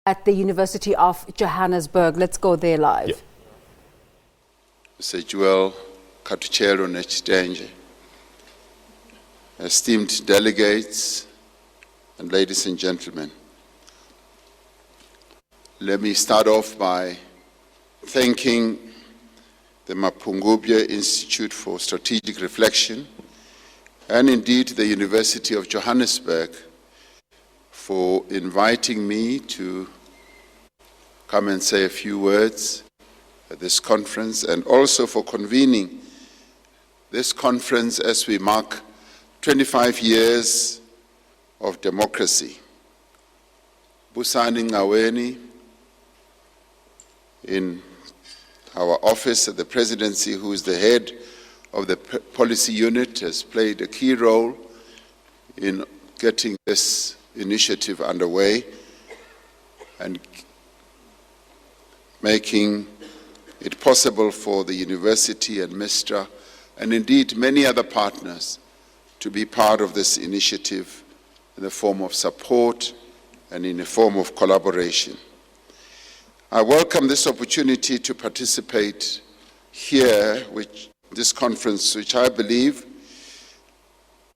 at the University of Johannesburg. Let's go there live. Yeah. Mr. Joel Katuchelo Nechitenje, esteemed delegates, and ladies and gentlemen, let me start off by thanking the Mapungubwe Institute for Strategic Reflection and indeed the University of Johannesburg for inviting me to come and say a few words at this conference, and also for convening this conference as we mark 25 years of democracy. Busani Ngaweni, in our office at the presidency, who is the head of the policy unit, has played a key role in getting this initiative underway and making it possible for the university and MISTRA and indeed many other partners to be part of this initiative in the form of support and in a form of collaboration. I welcome this opportunity to participate here, this conference, which I believe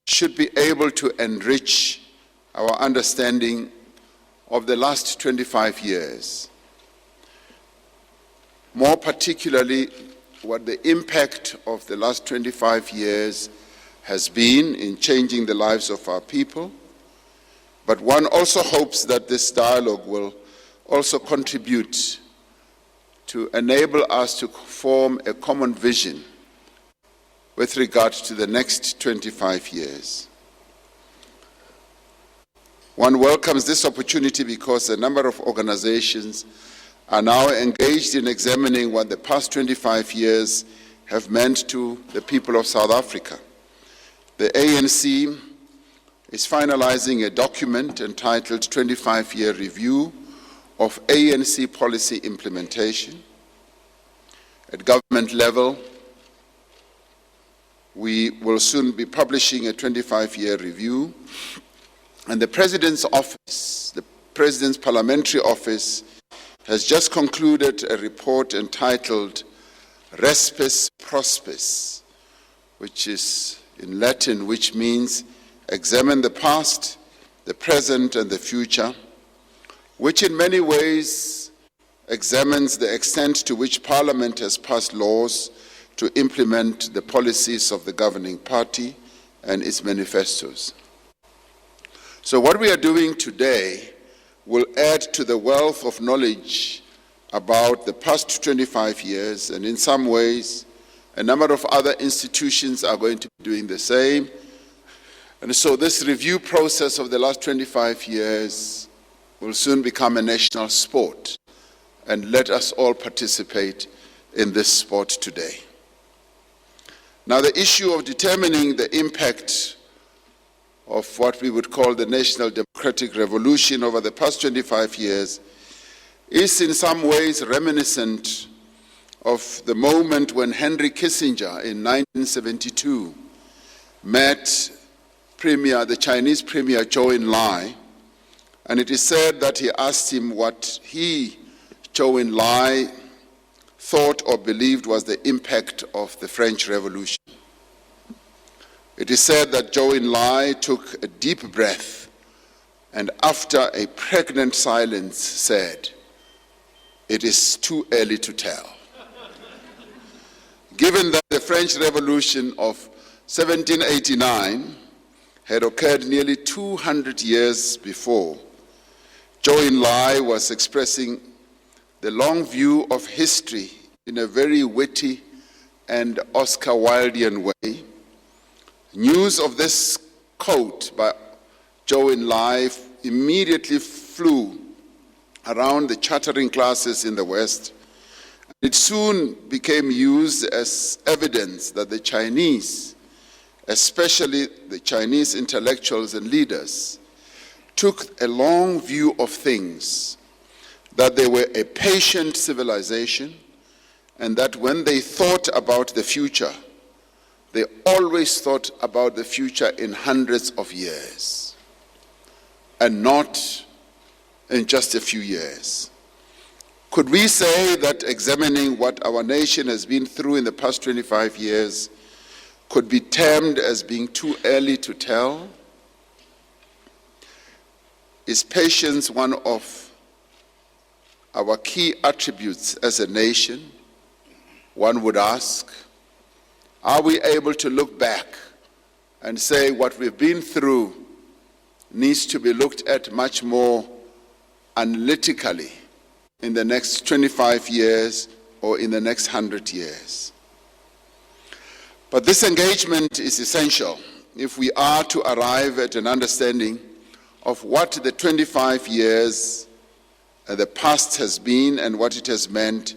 should be able to enrich our understanding of the last 25 years. More particularly, what the impact of the last 25 years has been in changing the lives of our people. But one also hopes that this dialogue will also contribute to enable us to form a common vision with regard to the next 25 years. One welcomes this opportunity because a number of organizations are now engaged in examining what the past 25 years have meant to the people of South Africa. The ANC is finalizing a document entitled 25-Year Review of ANC Policy Implementation. At government level, we will soon be publishing a 25-year review, and the President's office, the President's Parliamentary Office, has just concluded a report entitled Respes Prospes, which is in Latin, which means examine the past, the present, and the future, which in many ways examines the extent to which Parliament has passed laws to implement the policies of the governing party and its manifestos. So what we are doing today will add to the wealth of knowledge about the past 25 years, and in some ways, a number of other institutions are going to be doing the same. And so this review process of the last 25 years will soon become a national sport, and let us all participate in this sport today. Now, the issue of determining the impact of what we would call the national democratic revolution over the past 25 years is in some ways reminiscent of the moment when Henry Kissinger in 1972 met the Chinese Premier Zhou Enlai, and it is said that he asked him what he, Zhou Enlai, thought or believed was the impact of the French Revolution. It is said that Zhou Enlai took a deep breath and after a pregnant silence said, "It is too early to tell." Given that the French Revolution of 1789 had occurred nearly 200 years before, Zhou Enlai was expressing the long view of history in a very witty and Oscar Wildean way. News of this quote by Zhou Enlai immediately flew around the chattering classes in the West. It soon became used as evidence that the Chinese, especially the Chinese intellectuals and leaders, took a long view of things, that they were a patient civilization, and that when they thought about the future, they always thought about the future in hundreds of years, and not in just a few years. Could we say that examining what our nation has been through in the past 25 years could be termed as being too early to tell? Is patience one of our key attributes as a nation? One would ask. Are we able to look back and say what we've been through needs to be looked at much more analytically in the next 25 years or in the next 100 years? But this engagement is essential if we are to arrive at an understanding of what the 25 years the past has been and what it has meant,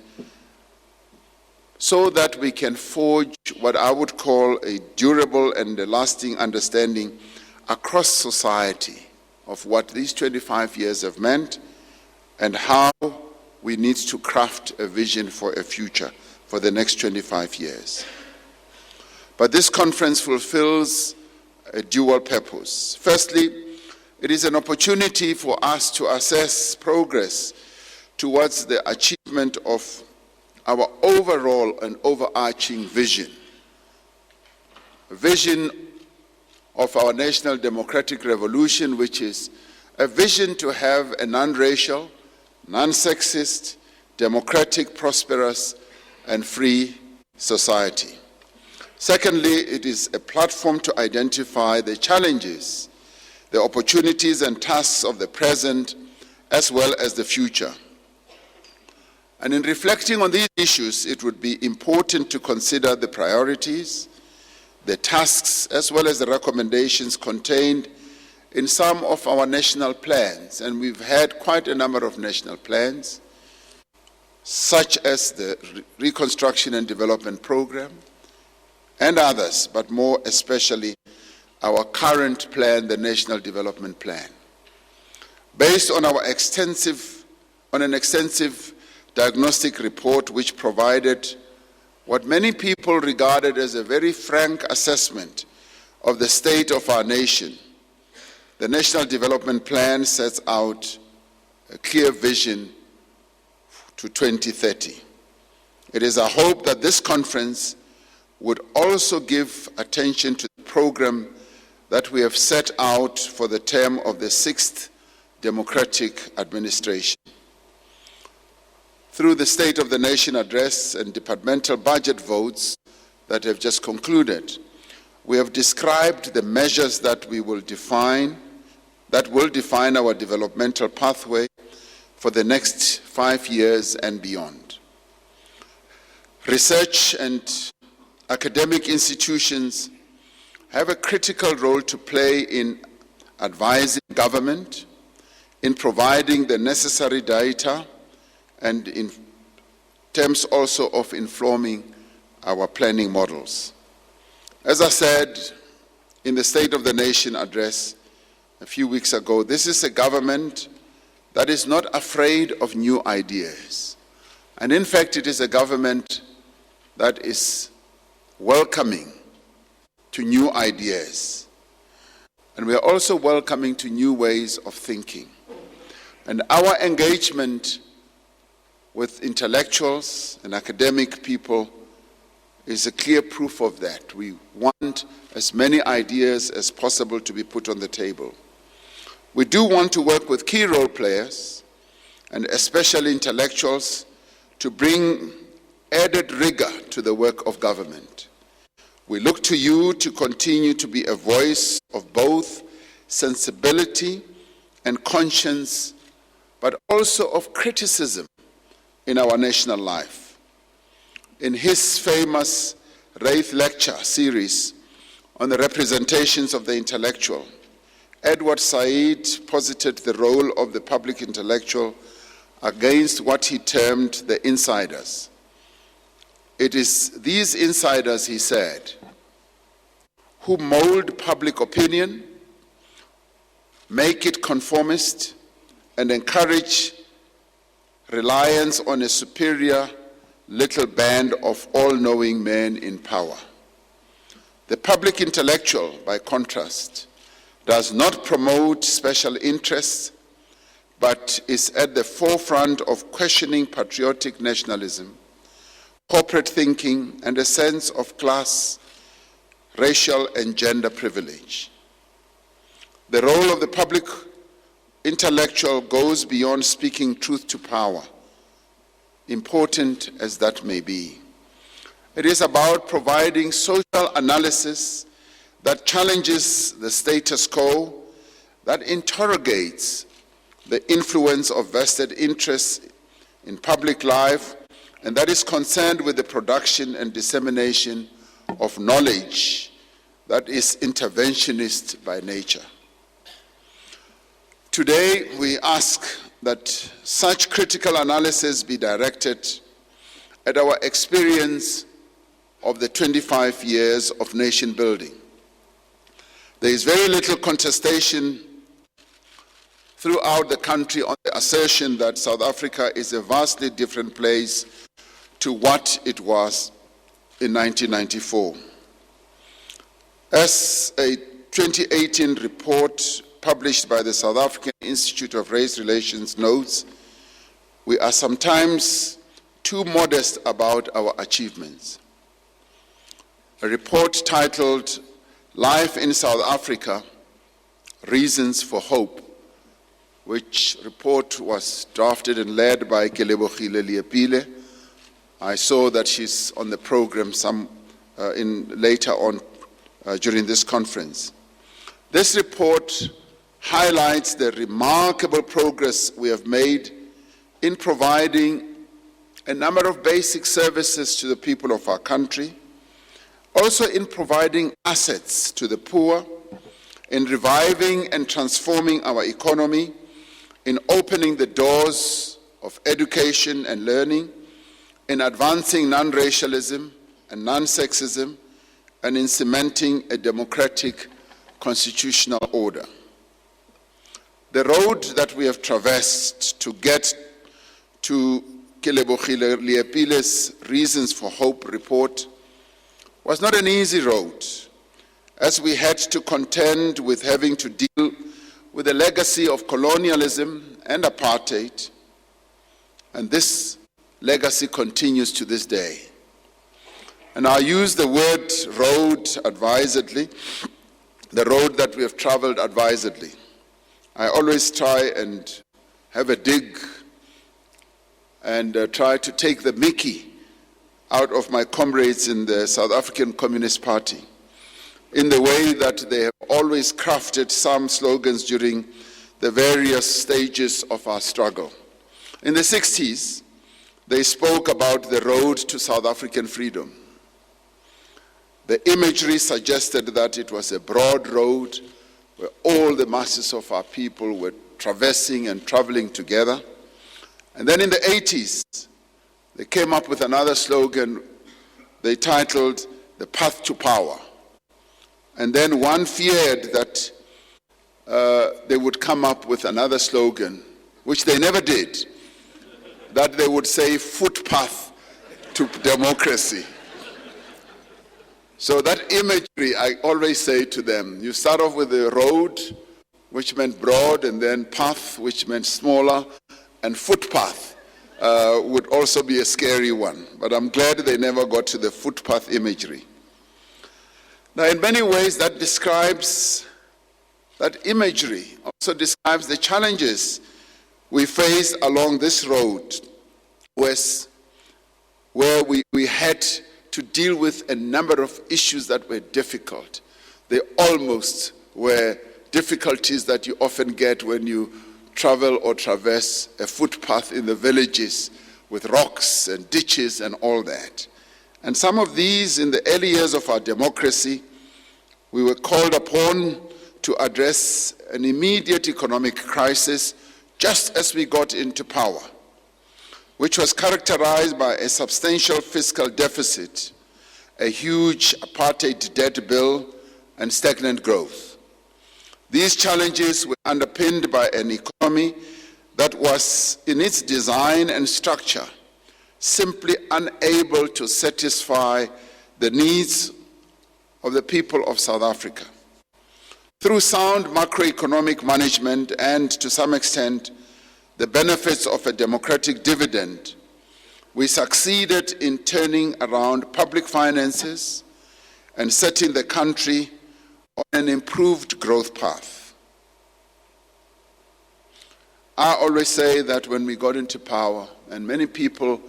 so that we can forge what I would call a durable and a lasting understanding across society of what these 25 years have meant and how we need to craft a vision for a future for the next 25 years. But this conference fulfills a dual purpose. Firstly, it is an opportunity for us to assess progress towards the achievement of our overall and overarching vision. A vision of our national democratic revolution, which is a vision to have a non-racial, non-sexist, democratic, prosperous, and free society. Secondly, it is a platform to identify the challenges, the opportunities and tasks of the present as well as the future. And in reflecting on these issues, it would be important to consider the priorities, the tasks, as well as the recommendations contained in some of our national plans. And we've had quite a number of national plans, such as the Reconstruction and Development Program and others, but more especially our current plan, the National Development Plan. Based on an extensive diagnostic report which provided what many people regarded as a very frank assessment of the state of our nation, the National Development Plan sets out a clear vision to 2030. It is our hope that this conference would also give attention to the program that we have set out for the term of the 6th Democratic Administration. Through the State of the Nation address and departmental budget votes that have just concluded, we have described the measures that will define our developmental pathway for the next 5 years and beyond. Research and academic institutions have a critical role to play in advising government, in providing the necessary data, and in terms also of informing our planning models. As I said in the State of the Nation address a few weeks ago, this is a government that is not afraid of new ideas. And in fact, it is a government that is welcoming to new ideas. And we are also welcoming to new ways of thinking. And our engagement with intellectuals and academic people is a clear proof of that. We want as many ideas as possible to be put on the table. We do want to work with key role players, and especially intellectuals, to bring added rigor to the work of government. We look to you to continue to be a voice of both sensibility and conscience, but also of criticism in our national life. In his famous Wraith Lecture series on the representations of the intellectual, Edward Said posited the role of the public intellectual against what he termed the insiders. It is these insiders, he said, who mold public opinion, make it conformist, and encourage reliance on a superior little band of all-knowing men in power. The public intellectual, by contrast, does not promote special interests, but is at the forefront of questioning patriotic nationalism, corporate thinking, and a sense of class, racial, and gender privilege. The role of the public intellectual goes beyond speaking truth to power, important as that may be. It is about providing social analysis that challenges the status quo, that interrogates the influence of vested interests in public life, and that is concerned with the production and dissemination of knowledge that is interventionist by nature. Today, we ask that such critical analysis be directed at our experience of the 25 years of nation building. There is very little contestation throughout the country on the assertion that South Africa is a vastly different place to what it was in 1994. As a 2018 report published by the South African Institute of Race Relations notes, we are sometimes too modest about our achievements. A report titled "Life in South Africa, Reasons for Hope," which report was drafted and led by Kelebogile Leapile. I saw that she's on the program later on during this conference. This report highlights the remarkable progress we have made in providing a number of basic services to the people of our country, also in providing assets to the poor, in reviving and transforming our economy, in opening the doors of education and learning, in advancing non-racialism and non-sexism, and in cementing a democratic constitutional order. The road that we have traversed to get to Kelebogile Leapile's Reasons for Hope report was not an easy road, as we had to contend with having to deal with the legacy of colonialism and apartheid, and this legacy continues to this day. And I use the word road advisedly, the road that we have traveled advisedly. I always try and have a dig and try to take the mickey out of my comrades in the South African Communist Party, in the way that they have always crafted some slogans during the various stages of our struggle. In the 60s, they spoke about the road to South African freedom. The imagery suggested that it was a broad road where all the masses of our people were traversing and traveling together. And then in the 80s, they came up with another slogan they titled "The Path to Power." And then one feared that they would come up with another slogan, which they never did, that they would say "Footpath to Democracy." So that imagery, I always say to them, you start off with the road, which meant broad, and then path, which meant smaller, and footpath would also be a scary one. But I'm glad they never got to the footpath imagery. Now, in many ways, that imagery also describes the challenges we face along this road, where we had to deal with a number of issues that were difficult. They almost were difficulties that you often get when you travel or traverse a footpath in the villages with rocks and ditches and all that. And some of these, in the early years of our democracy, we were called upon to address an immediate economic crisis just as we got into power, which was characterized by a substantial fiscal deficit, a huge apartheid debt bill, and stagnant growth. These challenges were underpinned by an economy that was, in its design and structure, simply unable to satisfy the needs of the people of South Africa. Through sound macroeconomic management and, to some extent, the benefits of a democratic dividend, we succeeded in turning around public finances and setting the country on an improved growth path. I always say that when we got into power, and many people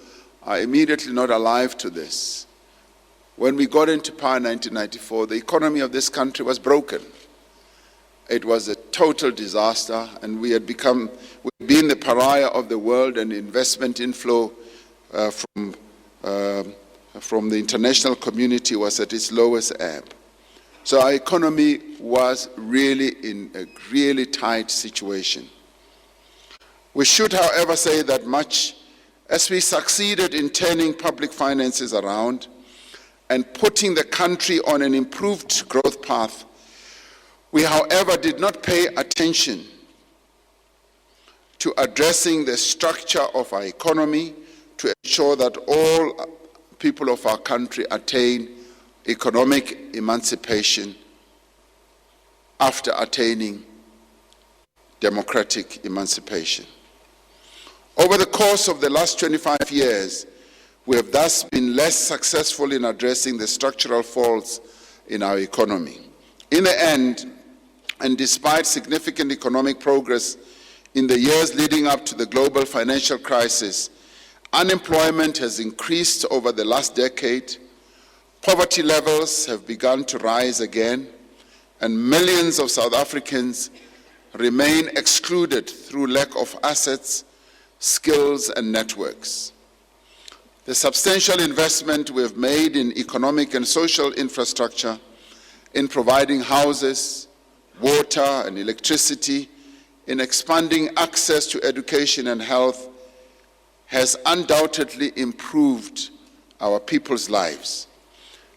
are immediately not alive to this, when we got into power in 1994, the economy of this country was broken. It was a total disaster, and we'd been the pariah of the world, and investment inflow from the international community was at its lowest ebb. So our economy was really in a really tight situation. We should, however, say that much as we succeeded in turning public finances around and putting the country on an improved growth path, we, however, did not pay attention to addressing the structure of our economy to ensure that all people of our country attain economic emancipation after attaining democratic emancipation. Over the course of the last 25 years, we have thus been less successful in addressing the structural faults in our economy. In the end, and despite significant economic progress in the years leading up to the global financial crisis, unemployment has increased over the last decade, poverty levels have begun to rise again, and millions of South Africans remain excluded through lack of assets, skills, and networks. The substantial investment we have made in economic and social infrastructure, in providing houses, water, and electricity, in expanding access to education and health, has undoubtedly improved our people's lives.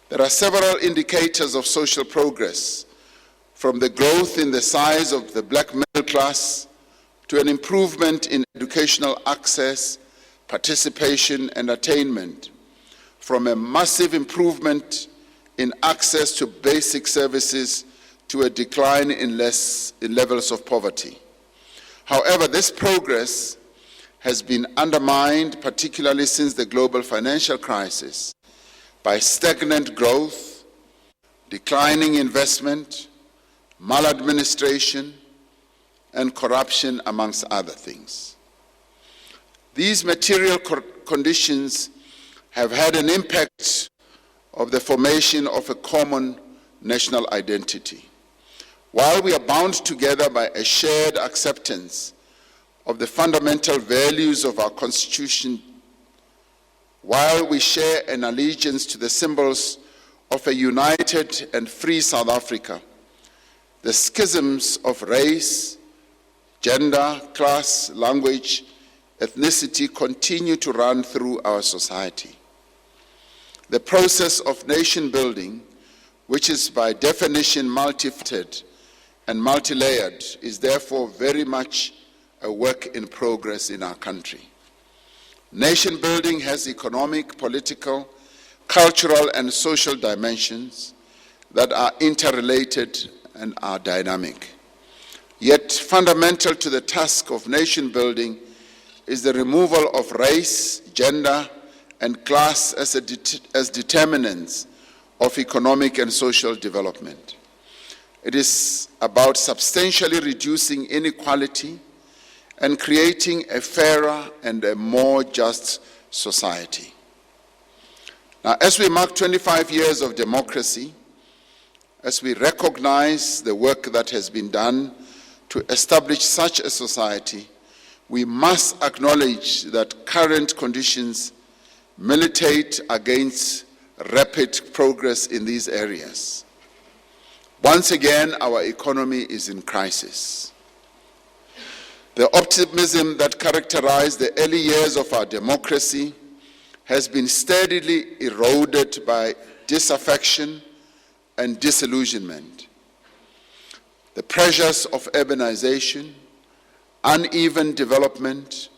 There are several indicators of social progress, from the growth in the size of the black middle class to an improvement in educational access, participation, and attainment, from a massive improvement in access to basic services to a decline in levels of poverty. However, this progress has been undermined, particularly since the global financial crisis, by stagnant growth, declining investment, maladministration, and corruption, amongst other things. These material conditions have had an impact of the formation of a common national identity. While we are bound together by a shared acceptance of the fundamental values of our Constitution, while we share an allegiance to the symbols of a united and free South Africa, the schisms of race, gender, class, language, ethnicity continue to run through our society. The process of nation building, which is by definition multifaceted and multi-layered, is therefore very much a work in progress in our country. Nation building has economic, political, cultural, and social dimensions that are interrelated and are dynamic. Yet fundamental to the task of nation building is the removal of race, gender, and class as determinants of economic and social development. It is about substantially reducing inequality and creating a fairer and a more just society. Now, as we mark 25 years of democracy, as we recognize the work that has been done to establish such a society, we must acknowledge that current conditions militate against rapid progress in these areas. Once again, our economy is in crisis. The optimism that characterized the early years of our democracy has been steadily eroded by disaffection and disillusionment. The pressures of urbanization, uneven development,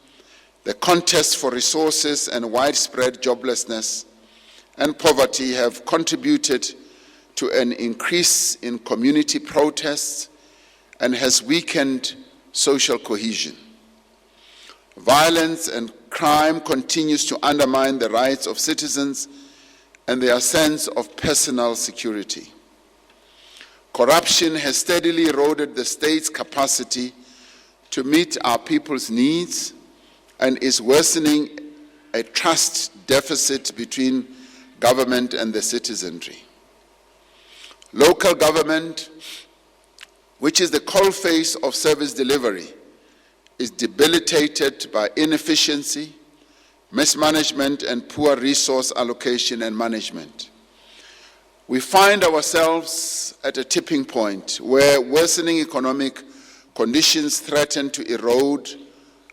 the contest for resources, and widespread joblessness and poverty have contributed to an increase in community protests and has weakened social cohesion. Violence and crime continues to undermine the rights of citizens and their sense of personal security. Corruption has steadily eroded the state's capacity to meet our people's needs and is worsening a trust deficit between government and the citizenry. Local government, which is the coalface of service delivery, is debilitated by inefficiency, mismanagement, and poor resource allocation and management. We find ourselves at a tipping point where worsening economic conditions threaten to erode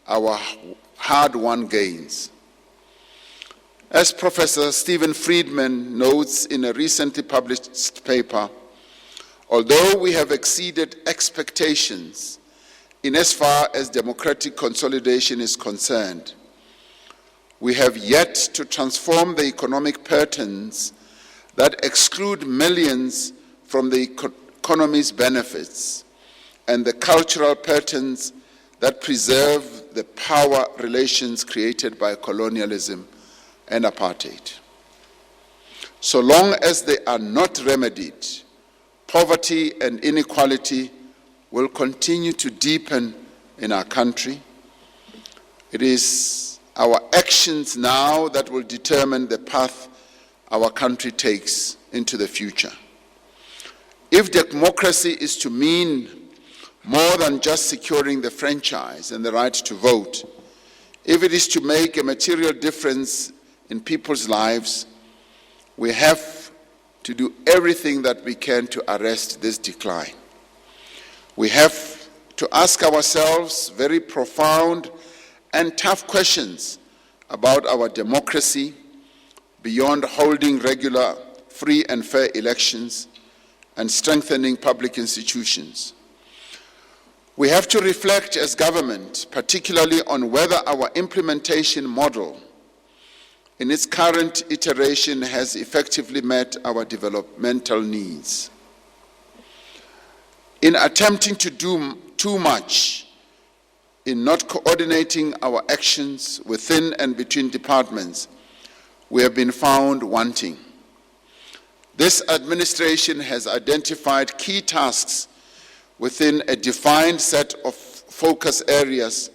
our hard-won gains. As Professor Stephen Friedman notes in a recently published paper, although we have exceeded expectations in as far as democratic consolidation is concerned, we have yet to transform the economic patterns that exclude millions from the economy's benefits and the cultural patterns that preserve the power relations created by colonialism and apartheid. So long as they are not remedied, poverty and inequality will continue to deepen in our country. It is our actions now that will determine the path our country takes into the future. If democracy is to mean more than just securing the franchise and the right to vote, if it is to make a material difference in people's lives, we have to do everything that we can to arrest this decline. We have to ask ourselves very profound and tough questions about our democracy beyond holding regular, free and fair elections and strengthening public institutions. We have to reflect as government, particularly on whether our implementation model in its current iteration has effectively met our developmental needs. In attempting to do too much, in not coordinating our actions within and between departments, we have been found wanting. This administration has identified key tasks within a defined set of focus areas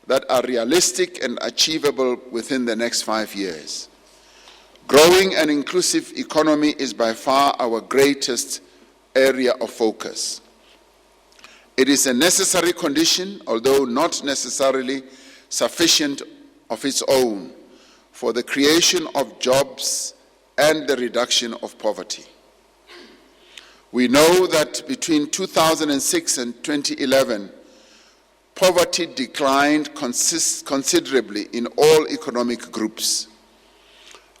that are realistic and achievable within the next 5 years. Growing an inclusive economy is by far our greatest area of focus. It is a necessary condition, although not necessarily sufficient of its own, for the creation of jobs and the reduction of poverty. We know that between 2006 and 2011, poverty declined considerably in all economic groups.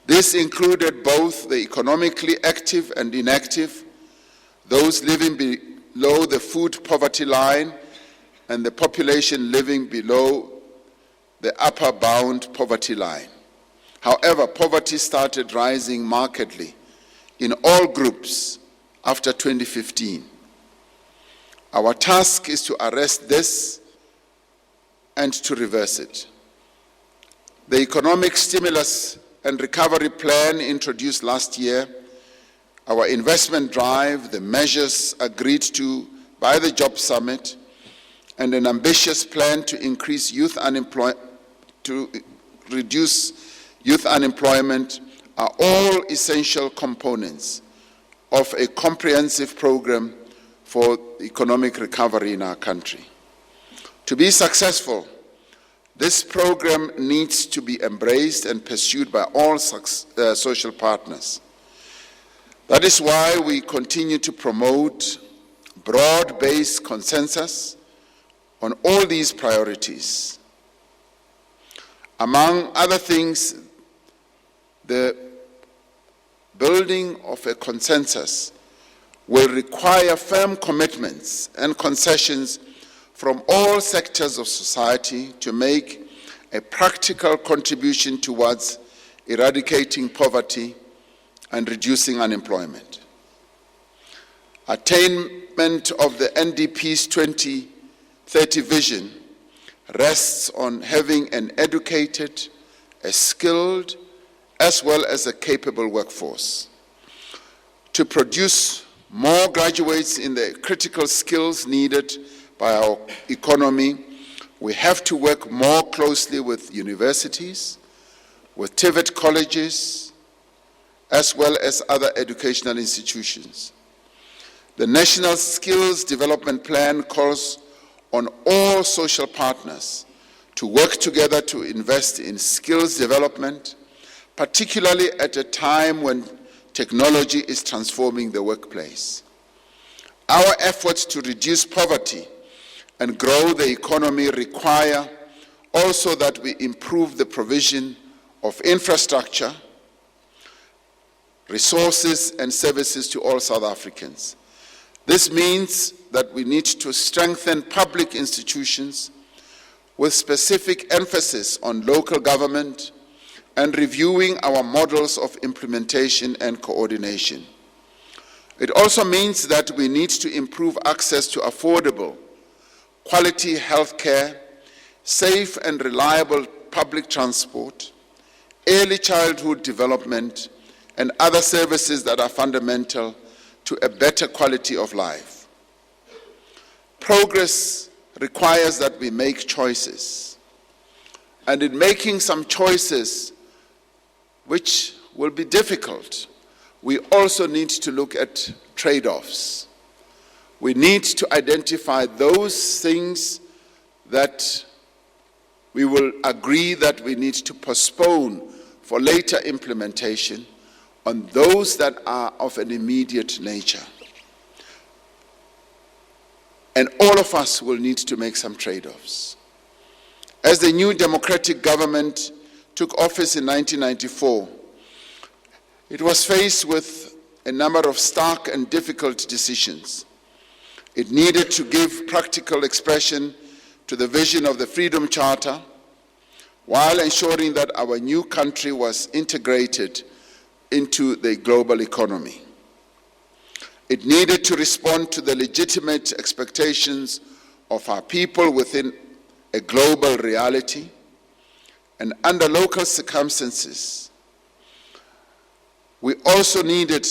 This included both the economically active and inactive, those living below the food poverty line, and the population living below the upper bound poverty line. However, poverty started rising markedly in all groups after 2015. Our task is to arrest this and to reverse it. The economic stimulus and recovery plan introduced last year, our investment drive, the measures agreed to by the Job Summit, and an ambitious plan to reduce youth unemployment are all essential components of a comprehensive program for economic recovery in our country. To be successful, this program needs to be embraced and pursued by all social partners. That is why we continue to promote broad-based consensus on all these priorities. Among other things, the building of a consensus will require firm commitments and concessions from all sectors of society to make a practical contribution towards eradicating poverty and reducing unemployment. Attainment of the NDP's 2030 vision rests on having an educated, a skilled, as well as a capable workforce. To produce more graduates in the critical skills needed by our economy, we have to work more closely with universities, with TVET colleges, as well as other educational institutions. The National Skills Development Plan calls on all social partners to work together to invest in skills development, particularly at a time when technology is transforming the workplace. Our efforts to reduce poverty and grow the economy require also that we improve the provision of infrastructure, resources, and services to all South Africans. This means that we need to strengthen public institutions with specific emphasis on local government and reviewing our models of implementation and coordination. It also means that we need to improve access to affordable, quality health care, safe and reliable public transport, early childhood development, and other services that are fundamental to a better quality of life. Progress requires that we make choices. And in making some choices, which will be difficult, we also need to look at trade-offs. We need to identify those things that we will agree that we need to postpone for later implementation on those that are of an immediate nature. And all of us will need to make some trade-offs. As the new democratic government took office in 1994, it was faced with a number of stark and difficult decisions. It needed to give practical expression to the vision of the Freedom Charter, while ensuring that our new country was integrated into the global economy. It needed to respond to the legitimate expectations of our people within a global reality and under local circumstances. We also needed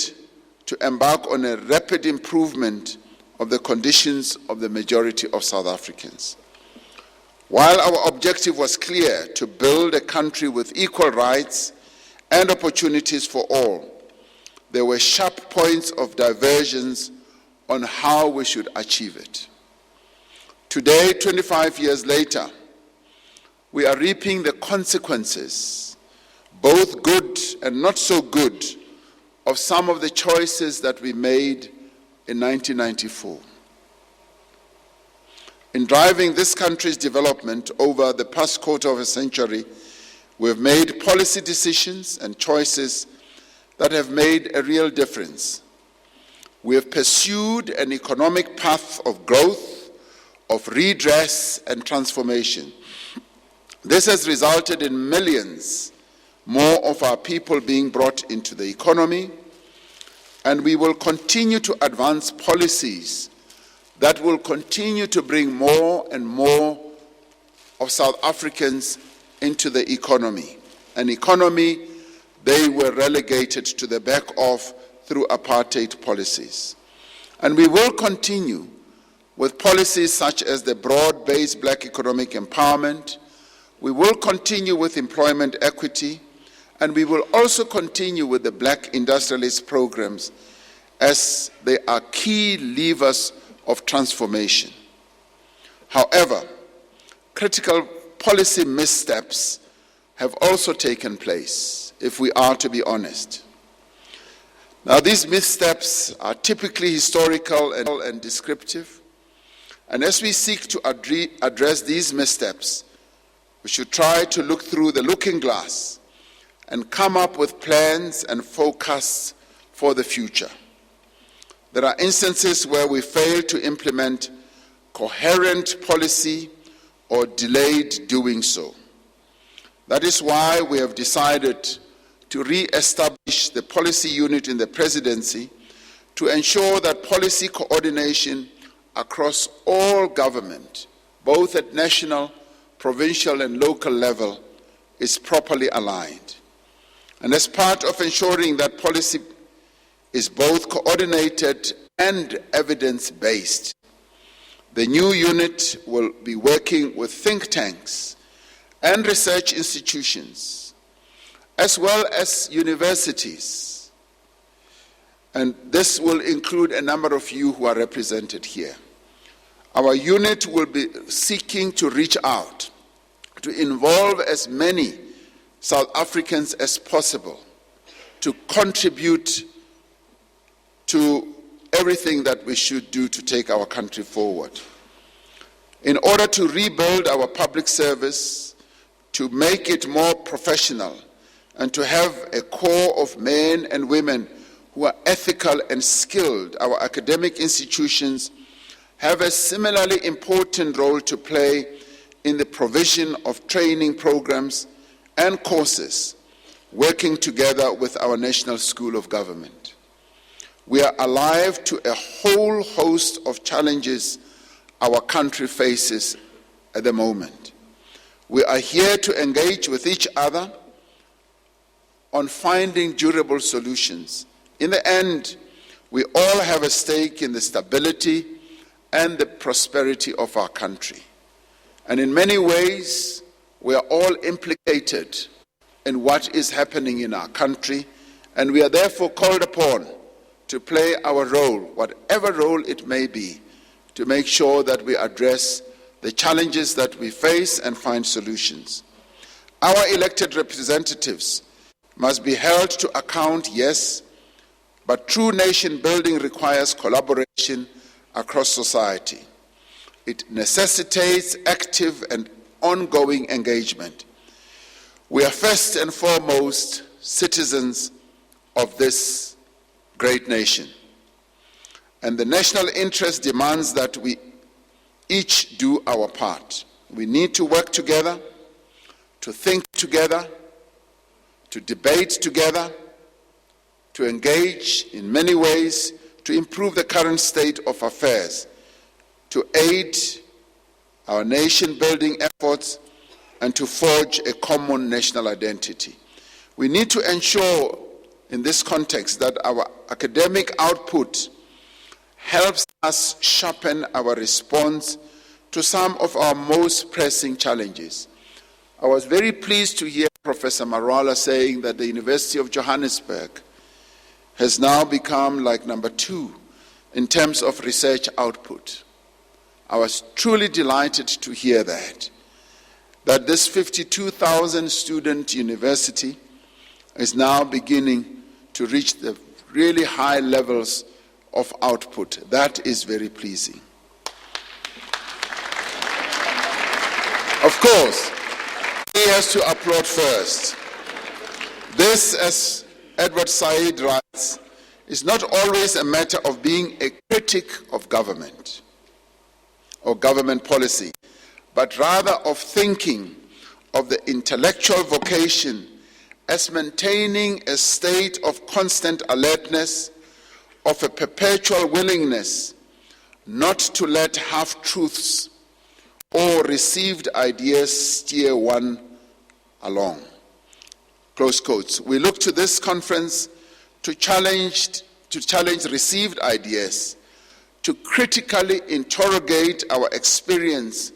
to embark on a rapid improvement of the conditions of the majority of South Africans. While our objective was clear, to build a country with equal rights and opportunities for all, there were sharp points of divergence on how we should achieve it. Today, 25 years later, we are reaping the consequences, both good and not so good, of some of the choices that we made in 1994. In driving this country's development over the past quarter of a century, we have made policy decisions and choices that have made a real difference. We have pursued an economic path of growth, of redress and transformation. This has resulted in millions more of our people being brought into the economy, and we will continue to advance policies that will continue to bring more and more of South Africans into the economy, an economy they were relegated to the back of through apartheid policies. And we will continue with policies such as the broad-based black economic empowerment. We will continue with employment equity, and we will also continue with the black industrialist programs as they are key levers of transformation. However, critical policy missteps have also taken place, if we are to be honest. Now, these missteps are typically historical and descriptive, and as we seek to address these missteps, we should try to look through the looking glass and come up with plans and forecasts for the future. There are instances where we fail to implement coherent policy or delayed doing so. That is why we have decided to re-establish the policy unit in the presidency to ensure that policy coordination across all government, both at national, provincial and local level is properly aligned. And as part of ensuring that policy is both coordinated and evidence-based, the new unit will be working with think tanks and research institutions, as well as universities. And this will include a number of you who are represented here. Our unit will be seeking to reach out, to involve as many South Africans as possible, to contribute to everything that we should do to take our country forward. In order to rebuild our public service, to make it more professional, and to have a core of men and women who are ethical and skilled, our academic institutions have a similarly important role to play in the provision of training programs and courses, working together with our National School of Government. We are alive to a whole host of challenges our country faces at the moment. We are here to engage with each other on finding durable solutions. In the end, we all have a stake in the stability and the prosperity of our country. And in many ways, we are all implicated in what is happening in our country, and we are therefore called upon to play our role, whatever role it may be, to make sure that we address the challenges that we face and find solutions. Our elected representatives must be held to account, yes, but true nation building requires collaboration across society. It necessitates active and ongoing engagement. We are first and foremost citizens of this great nation. And the national interest demands that we each do our part. We need to work together, to think together, to debate together, to engage in many ways to improve the current state of affairs, to aid our nation-building efforts, and to forge a common national identity. We need to ensure in this context that our academic output helps us sharpen our response to some of our most pressing challenges. I was very pleased to hear Professor Marwala saying that the University of Johannesburg has now become like number 2 in terms of research output. I was truly delighted to hear that this 52,000 student university is now beginning to reach the really high levels of output. That is very pleasing. Of course, he has to applaud first. This, as Edward Said writes, is not always a matter of being a critic of government or government policy, but rather of thinking of the intellectual vocation as maintaining a state of constant alertness, of a perpetual willingness not to let half-truths or received ideas steer one along. Close quotes. We look to this conference to challenge received ideas, to critically interrogate our experience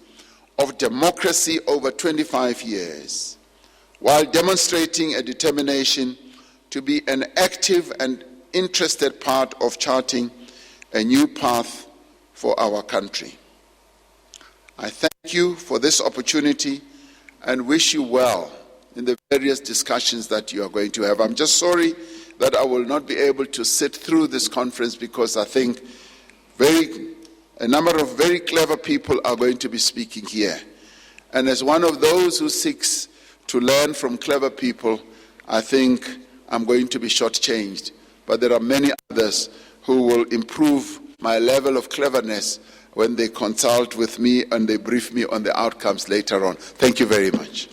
of democracy over 25 years, while demonstrating a determination to be an active and interested part of charting a new path for our country. I thank you for this opportunity and wish you well in the various discussions that you are going to have. I'm just sorry that I will not be able to sit through this conference because I think a number of very clever people are going to be speaking here. And as one of those who seeks to learn from clever people, I think I'm going to be shortchanged. But there are many others who will improve my level of cleverness when they consult with me and they brief me on the outcomes later on. Thank you very much.